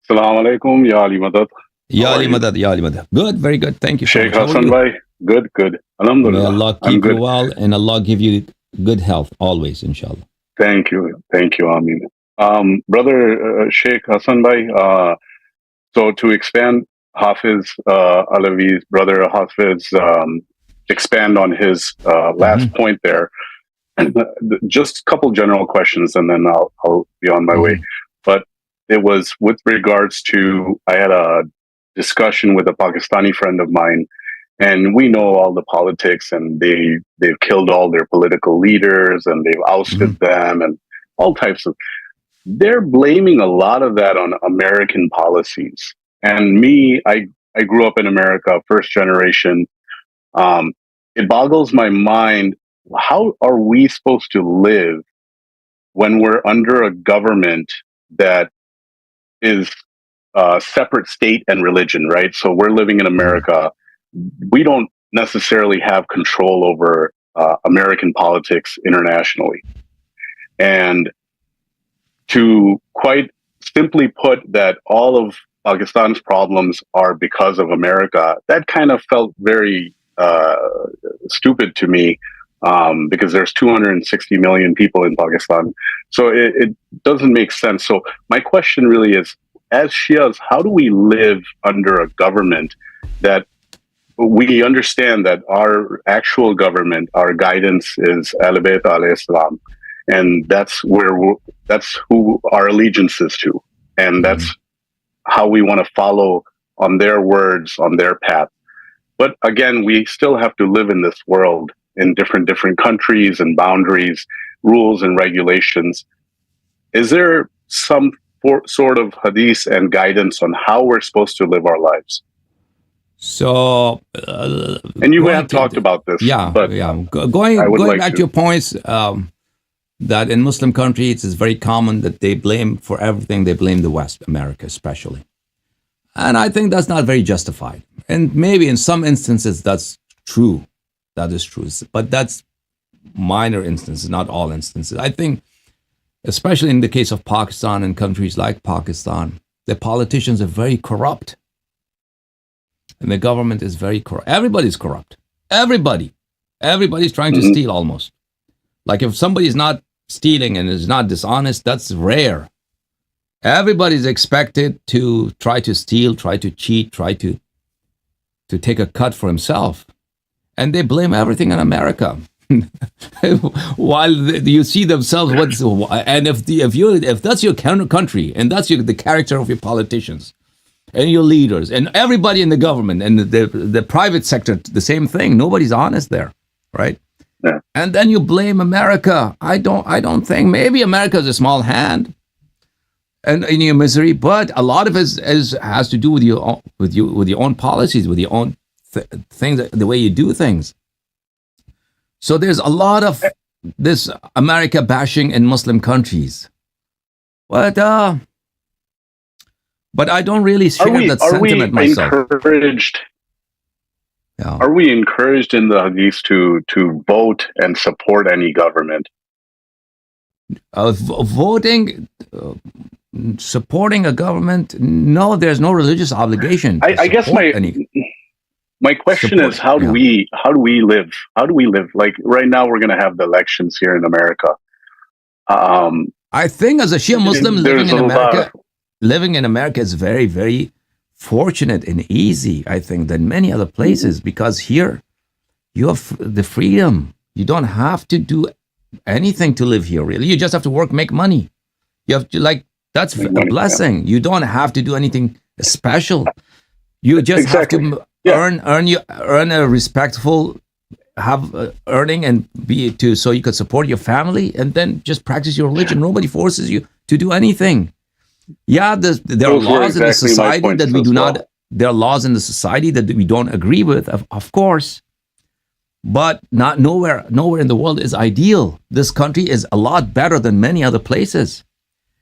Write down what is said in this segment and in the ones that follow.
Assalamu alaikum, Ya Ali Madad. Ya How are Ali you? Madad, Ya Ali Madad. Good, very good. Thank you so Sheikh much. How are Hassan you? Bhai, good. May Alhamdulillah, Allah I'm keep you good. well and Allah give you good health always, inshallah. Thank you, Amin. Brother Sheikh Hassan Bhai, so to expand Hafiz Alavi's brother Hafiz, expand on his last point there, just a couple general questions and then I'll be on my way. But it was with regards to, I had a discussion with a Pakistani friend of mine, and we know all the politics, and they've killed all their political leaders and they've ousted them and all types of. They're blaming a lot of that on American policies. And me, I grew up in America, first generation. It boggles my mind. How are we supposed to live when we're under a government that is separate state and religion, right? So we're living in America. We don't necessarily have control over American politics internationally. And to quite simply put that all of Pakistan's problems are because of America, that kind of felt very stupid to me, because there's 260 million people in Pakistan. So it doesn't make sense. So my question really is, as Shias, how do we live under a government that we understand that our actual government, our guidance is Ahl Bayt alayhi salam, and that's who our allegiance is to, and that's how we want to follow on their words, on their path. But again, we still have to live in this world in different countries and boundaries, rules and regulations. Is there some sort of hadith and guidance on how we're supposed to live our lives? So, and you have talked about this. But going back to your points, that in Muslim countries it's very common that they blame for everything. They blame the West, America especially, and I think that's not very justified. And maybe in some instances that's true. That is true, but that's minor instances, not all instances. I think, especially in the case of Pakistan and countries like Pakistan, the politicians are very corrupt. And the government is very corrupt. Everybody's corrupt. Everybody's trying to steal almost. Like if somebody's not stealing and is not dishonest, that's rare. Everybody's expected to try to steal, try to cheat, try to take a cut for himself. And they blame everything on America. While you see themselves, and if that's your country and that's the character of your politicians and your leaders and everybody in the government and the private sector, the same thing. Nobody's honest there, right? Yeah. And then you blame America. I don't think, maybe America is a small hand and in your misery, but a lot of it has to do with your own policies, with your own things, the way you do things. So there's a lot of this America bashing in Muslim countries, but I don't really share that sentiment myself. Are we encouraged in the hadith to vote and support any government? Voting, supporting a government? No, there's no religious obligation. I guess my question is, how do we live? How do we live? Like right now, we're going to have the elections here in America. I think as a Shia Muslim living in America is very, very fortunate and easy, I think, than many other places, because here you have the freedom. You don't have to do anything to live here, really. You just have to work, make money. You have to, that's a blessing. You don't have to do anything special. You just have to earn a respectful earning and so you could support your family and then just practice your religion. Nobody forces you to do anything. Yeah, there are laws in the society that we do not. There are laws in the society that we don't agree with, of course, but nowhere in the world is ideal. This country is a lot better than many other places.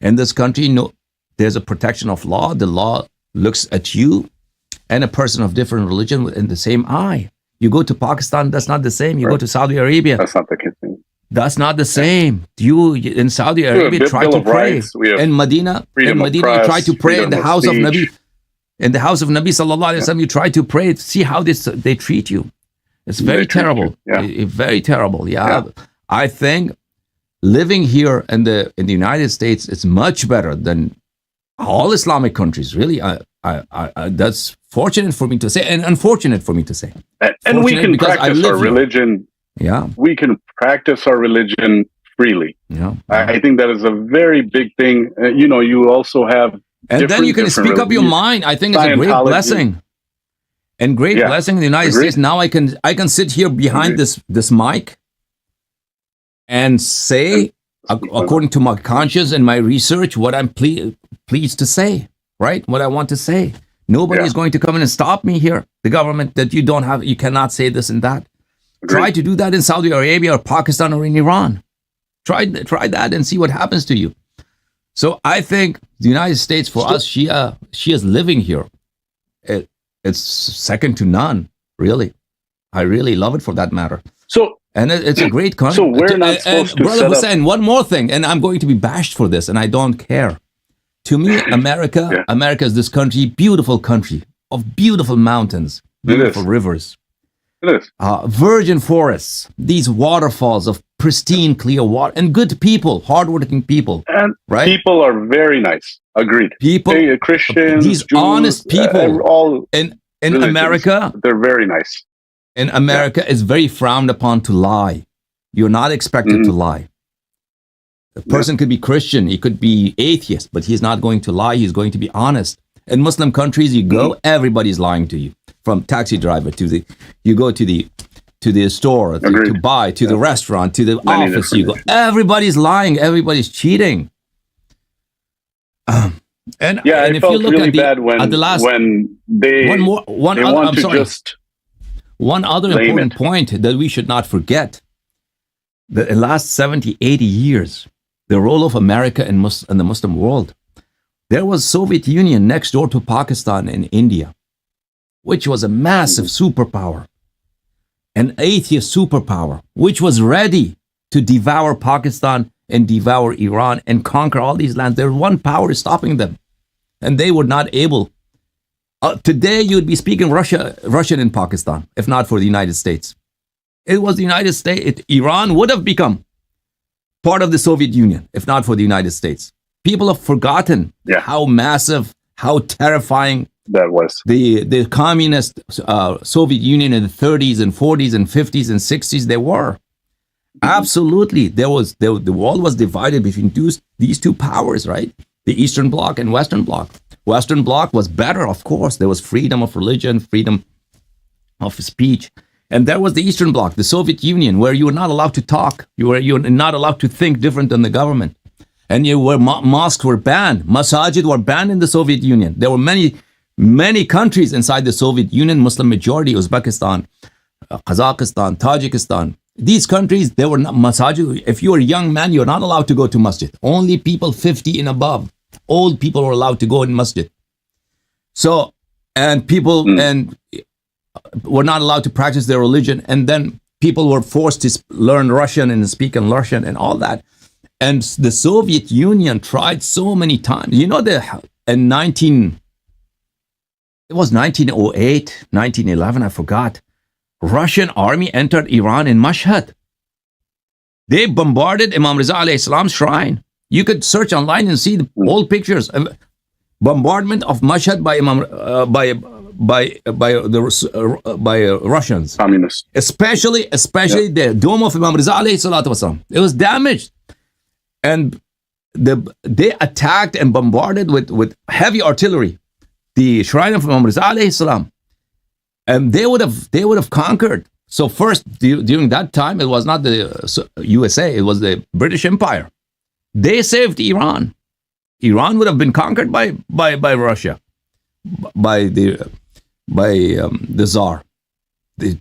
In this country, there's a protection of law. The law looks at you and a person of different religion in the same eye. You go to Pakistan, that's not the same. You go to Saudi Arabia, that's not the case. That's not the same. You in Saudi Arabia try to pray. In Medina, you try to pray in the house of Nabi. In the house of Nabi sallallahu alaihi wasallam, you try to pray. See how they treat you. It's very terrible. Very terrible. Yeah. I think living here in the United States is much better than all Islamic countries. Really, that's fortunate for me to say, and unfortunate for me to say. And we can practice our religion. Yeah, we can practice our religion freely. Yeah, I think that is a very big thing. You also have, and then you can speak up your mind. I think it's a great blessing, and blessing in the United States. Now I can sit here behind this mic and say, according to my conscience and my research, what I'm pleased to say, right? What I want to say. Nobody is going to come in and stop me here. The government that you cannot say this and that. Try to do that in Saudi Arabia or Pakistan or in Iran. Try that and see what happens to you. So I think the United States, for us, Shias living here, it's second to none, really. I really love it for that matter. And it's a great country. So we're not supposed to Brother Hussein, one more thing, and I'm going to be bashed for this, and I don't care. To me, America is this beautiful country of beautiful mountains, beautiful rivers. It is. Virgin forests, these waterfalls of pristine, clear water, and good people, hardworking people. And right? People are very nice. Agreed. People, Christians, these Jews, honest people, all in America, they're very nice. In America, it's very frowned upon to lie. You're not expected to lie. A person could be Christian, he could be atheist, but he's not going to lie. He's going to be honest. In Muslim countries, you go, everybody's lying to you. From taxi driver you go to the store to buy, to the restaurant, to the office. You go, everybody's lying, everydy's cheating. And if you look really at the last, when they one other important point that we should not forget: that in the last 70, 80 years, the role of America in the Muslim world. There was Soviet Union next door to Pakistan and India, which was a massive superpower, an atheist superpower, which was ready to devour Pakistan and devour Iran and conquer all these lands. There was one power stopping them, and they were not able. Today, you would be speaking Russian in Pakistan, if not for the United States. It was the United States. Iran would have become part of the Soviet Union, if not for the United States. People have forgotten how massive, how terrifying that was. The communist Soviet Union in the 30s and 40s and 50s and 60s, they were. Absolutely. The world was divided between these two powers, right? The Eastern Bloc and Western Bloc. Western Bloc was better, of course. There was freedom of religion, freedom of speech. And there was the Eastern Bloc, the Soviet Union, where you were not allowed to talk. You were not allowed to think different than the government. And mosques were banned. Masajid were banned in the Soviet Union. There were many countries inside the Soviet Union, Muslim majority, Uzbekistan, Kazakhstan, Tajikistan. These countries, they were not masajid. If you were a young man, you're not allowed to go to masjid. Only people 50 and above, old people were allowed to go in masjid. So, and people were not allowed to practice their religion. And then people were forced to learn Russian and speak in Russian and all that. And the Soviet Union tried so many times. You know, in 1908, 1911, I forgot. Russian army entered Iran in Mashhad. They bombarded Imam Riza alayhi salam's shrine. You could search online and see the old pictures. Bombardment of Mashhad by Russians. Communists. Especially the dome of Imam Riza alayhi salatu wasalam. It was damaged. And they attacked and bombarded with heavy artillery the shrine of Imam Riza alayhi salam. And they would have conquered. So first, during that time, it was not the USA, it was the British Empire. They saved Iran. Iran would have been conquered by Russia, by the Tsar.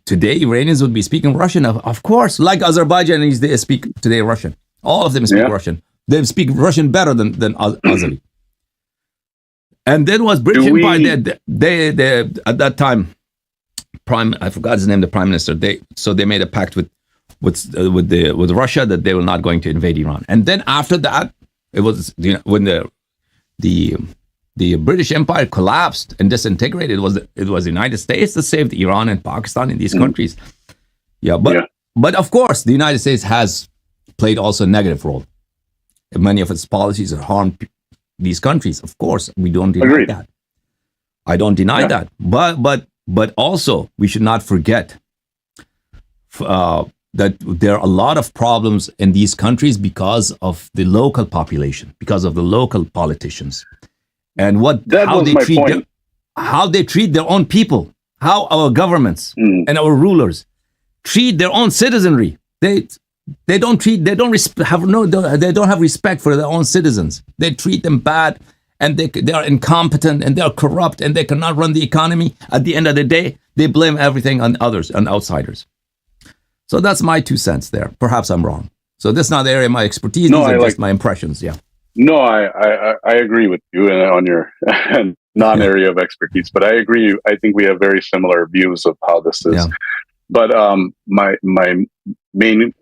Today, Iranians would be speaking Russian, of course, like Azerbaijanis, they speak today Russian. All of them speak Russian. They speak Russian better than Azeri. And then was British Empire. They at that time, I forgot his name, the prime minister. They made a pact with with Russia that they were not going to invade Iran. And then after that, it was when the British Empire collapsed and disintegrated. It was the United States that saved Iran and Pakistan in these countries. But of course, the United States has played also a negative role. Many of its policies have harmed these countries. Of course, we don't deny that. I don't deny that. But also, we should not forget that there are a lot of problems in these countries because of the local population, because of the local politicians, and how they treat their own people, how our governments and our rulers treat their own citizenry. They don't have respect for their own citizens. They treat them bad, and they are incompetent, and they are corrupt, and they cannot run the economy. At the end of the day, they blame everything on others, on outsiders. So that's my 2 cents there. Perhaps I'm wrong. So this is not the area of my expertise. These are just my impressions. Yeah. No, I agree with you on your non-area of expertise, but I agree. I think we have very similar views of how this is. Yeah. But my main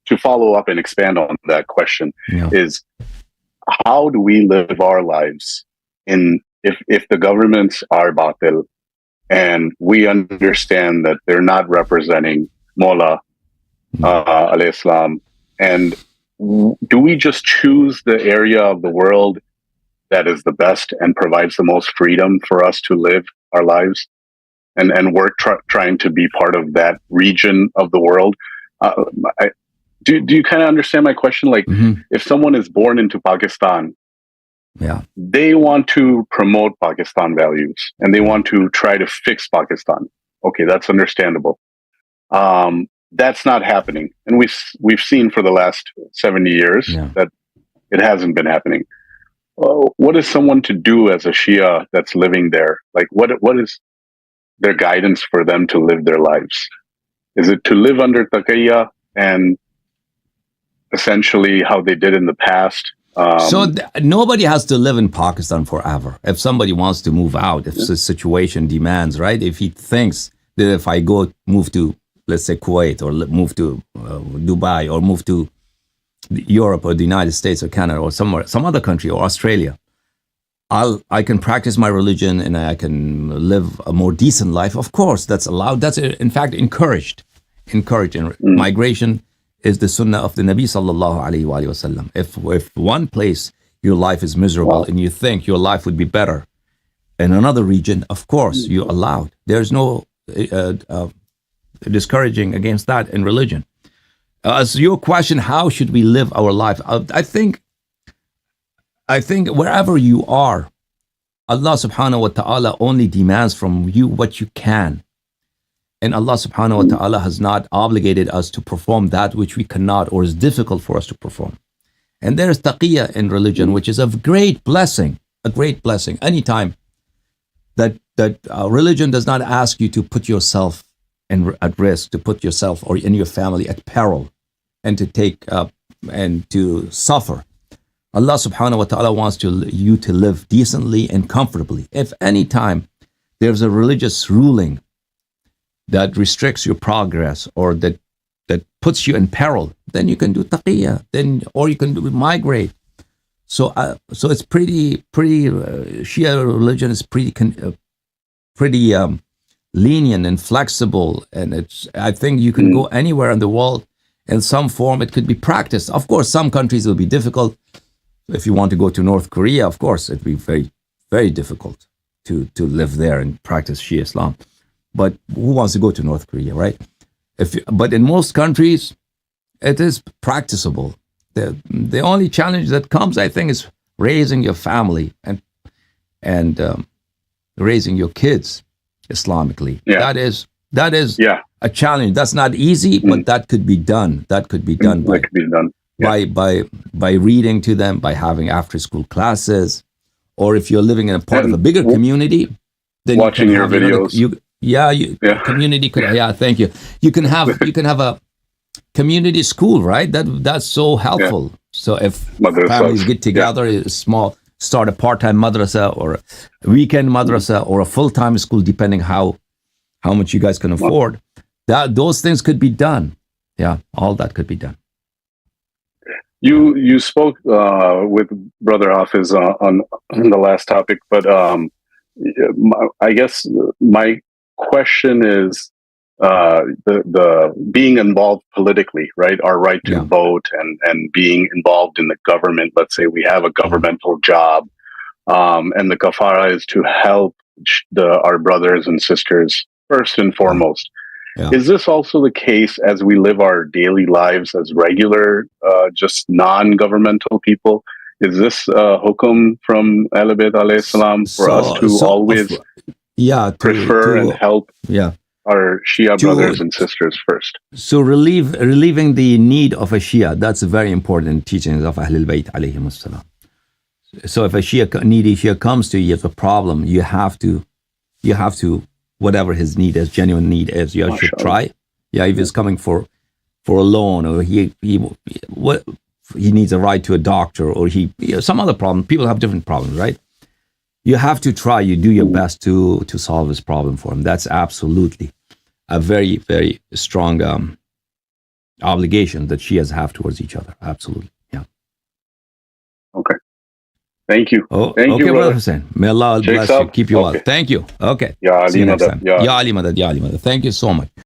to follow up and expand on that question is, how do we live our lives if the governments are batil and we understand that they're not representing Mawla alayhi salam, and do we just choose the area of the world that is the best and provides the most freedom for us to live our lives and work trying to be part of that region of the world? Do you kind of understand my question? Like, if someone is born into Pakistan, they want to promote Pakistan values and they want to try to fix Pakistan. Okay, that's understandable. That's not happening, and we've seen for the last 70 years that it hasn't been happening. What is someone to do as a Shia that's living there? Like, what is their guidance for them to live their lives? Is it to live under taqiyya and essentially how they did in the past? Nobody has to live in Pakistan forever. If somebody wants to move out, if the situation demands, right? If he thinks that if I move to, let's say, Kuwait, or move to Dubai, or move to Europe or the United States or Canada or some other country or Australia, I can practice my religion and I can live a more decent life. Of course, that's allowed. That's in fact encouraged. Migration is the sunnah of the Nabi sallallahu alaihi wasallam. If one place your life is miserable and you think your life would be better in another region, of course you're allowed. There's no discouraging against that in religion. As your question, how should we live our life? I think wherever you are, Allah subhanahu wa ta'ala only demands from you what you can. And Allah subhanahu wa ta'ala has not obligated us to perform that which we cannot or is difficult for us to perform. And there is taqiyya in religion, which is a great blessing, Anytime that religion does not ask you to put yourself at risk, to put yourself or in your family at peril, and to take and to suffer. Allah subhanahu wa ta'ala wants you to live decently and comfortably. If any time there's a religious ruling that restricts your progress or that puts you in peril, then you can do taqiyya, or you can migrate. So it's pretty Shia religion is pretty lenient and flexible, and I think you can go anywhere in the world in some form. It could be practiced. Of course, some countries will be difficult. If you want to go to North Korea, of course, it'd be very, very difficult to live there and practice Shia Islam. But who wants to go to North Korea, right? But in most countries, it is practicable. The only challenge that comes, I think, is raising your family and raising your kids Islamically. That is a challenge. That's not easy, but that could be done. That could be done by reading to them, by having after-school classes, or if you're living in a part of a bigger community, then watching your videos. Community could. Thank you. You can have a community school, right? That's so helpful. So if families get together, start a part-time madrasa or a weekend madrasa or a full-time school, depending how much you guys can afford. Those things could be done. Yeah, all that could be done. You spoke with Brother Hafiz on the last topic, but I guess my question is the being involved politically, right? Our right to vote and being involved in the government. Let's say we have a governmental job, and the kafara is to help our brothers and sisters first and foremost. Yeah. Is this also the case as we live our daily lives as regular, just non-governmental people? Is this hukum from Ahl Bayt alayhi salam for us to always prefer and help our Shia brothers and sisters first? So relieving the need of a Shia, that's a very important teachings of Ahl Bayt alayhi salam. So if a needy Shia comes to you with a problem, you have to whatever his need is, genuine need is, you should try. Yeah, if he's coming for a loan, or he needs a ride to a doctor, or some other problem. People have different problems, right? You have to try. You do your best to solve his problem for him. That's absolutely a very, very strong obligation that Shias have towards each other. Absolutely, yeah. Okay. Thank you. Thank you, Brother Hussein. May Allah bless you. Keep you well. Thank you. Okay. Ya Ali Madad. Ya Ali Madad. Thank you so much.